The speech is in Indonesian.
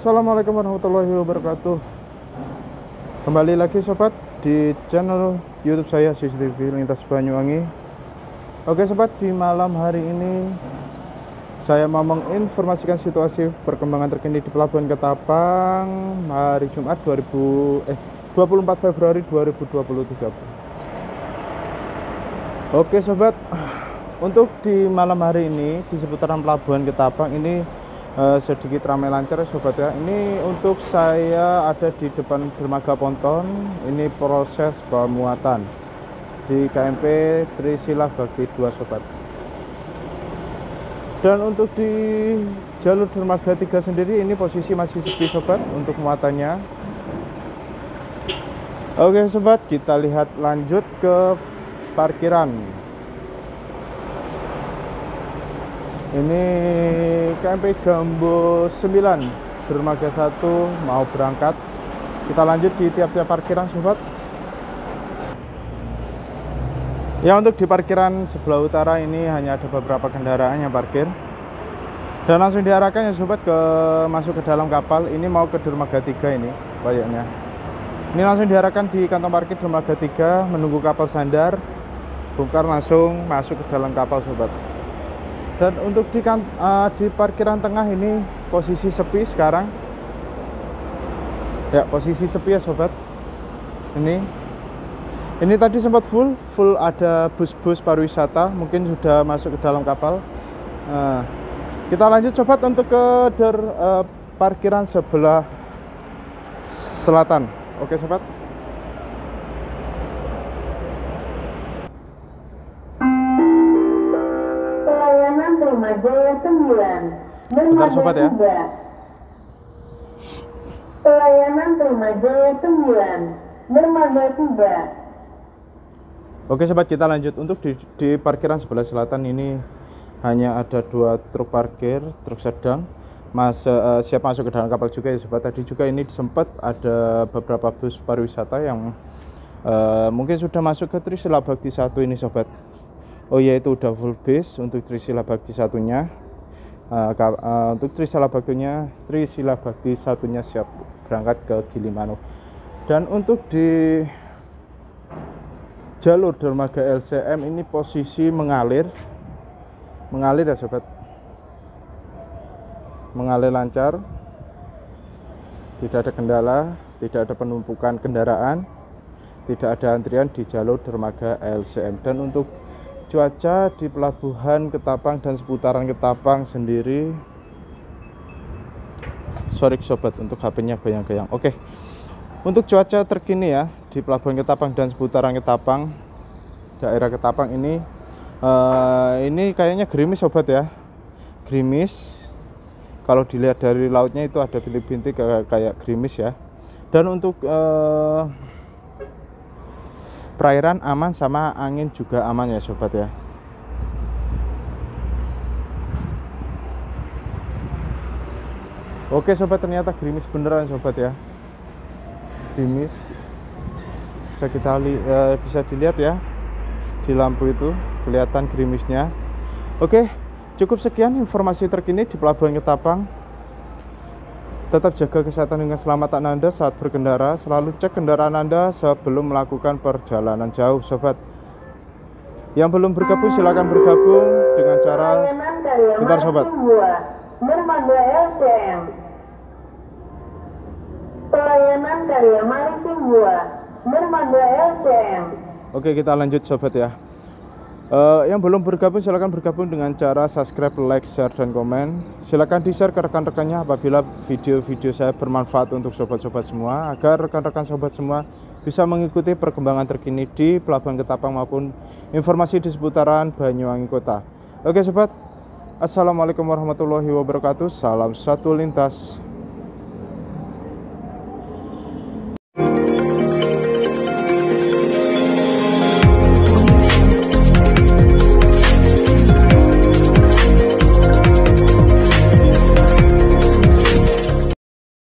Assalamualaikum warahmatullahi wabarakatuh. Kembali lagi sobat di channel YouTube saya CCTV Lintas Banyuwangi. Oke sobat, di malam hari ini saya mau menginformasikan situasi perkembangan terkini di Pelabuhan Ketapang hari Jumat 24 Februari 2023. Oke sobat, untuk di malam hari ini di seputaran Pelabuhan Ketapang ini sedikit ramai lancar sobat ya. Ini untuk saya ada di depan dermaga ponton. Ini proses pemuatan di KMP Trisila bagi 2 sobat. Dan untuk di jalur dermaga 3 sendiri ini posisi masih sepi sobat untuk muatannya. Oke sobat, kita lihat lanjut ke parkiran. Ini KMP Jambo 9 dermaga 1 mau berangkat. Kita lanjut di tiap-tiap parkiran sobat. Ya, untuk di parkiran sebelah utara ini hanya ada beberapa kendaraan yang parkir. Dan langsung diarahkan ya sobat ke masuk ke dalam kapal. Ini mau ke dermaga 3 ini banyaknya. Ini langsung diarahkan di kantong parkir dermaga 3 menunggu kapal sandar. Bongkar langsung masuk ke dalam kapal sobat. Dan untuk di parkiran tengah ini posisi sepi sekarang. Ya, posisi sepi ya sobat. Ini tadi sempat full ada bus-bus pariwisata, mungkin sudah masuk ke dalam kapal. Kita lanjut sobat untuk ke parkiran sebelah selatan. Oke sobat. Dermaga 9, bentar sobat ya. Pelayanan dermaga 9, dermaga 3. Oke sobat, kita lanjut untuk di parkiran sebelah selatan ini hanya ada 2 truk parkir, truk sedang siap masuk ke dalam kapal juga ya sobat. Tadi juga ini sempat ada beberapa bus pariwisata yang mungkin sudah masuk ke Trisila Bhakti 1 ini sobat. Oh ya, itu udah full base untuk Trisila Bhakti satunya. Untuk Trisila Bhakti satunya siap berangkat ke Gilimanuk. Dan untuk di jalur dermaga LCM ini posisi mengalir ya sobat. Mengalir lancar, tidak ada kendala, tidak ada penumpukan kendaraan, tidak ada antrian di jalur dermaga LCM. Dan untuk cuaca di Pelabuhan Ketapang dan seputaran Ketapang sendiri, sorry sobat, untuk HP-nya goyang-goyang. Oke, untuk cuaca terkini ya di Pelabuhan Ketapang dan seputaran Ketapang, daerah Ketapang ini kayaknya gerimis sobat ya, gerimis. Kalau dilihat dari lautnya itu ada bintik-bintik kayak gerimis ya. Dan untuk perairan aman, sama angin juga aman ya sobat ya. Oke sobat, ternyata gerimis beneran sobat ya. Gerimis bisa dilihat ya, di lampu itu kelihatan gerimisnya. Oke, cukup sekian informasi terkini di Pelabuhan Ketapang. Tetap jaga kesehatan dengan keselamatan Anda saat berkendara. Selalu cek kendaraan Anda sebelum melakukan perjalanan jauh sobat. Yang belum bergabung silahkan bergabung dengan cara bentar sobat. Dermaga LCM. Pelayanan karya maritim 2, dermaga LCM. Oke, kita lanjut sobat ya. Yang belum bergabung silahkan bergabung dengan cara subscribe, like, share, dan komen. Silahkan di-share ke rekan-rekannya apabila video-video saya bermanfaat untuk sobat-sobat semua, agar rekan-rekan sobat semua bisa mengikuti perkembangan terkini di Pelabuhan Ketapang maupun informasi di seputaran Banyuwangi Kota. Oke sobat, assalamualaikum warahmatullahi wabarakatuh. Salam satu lintas.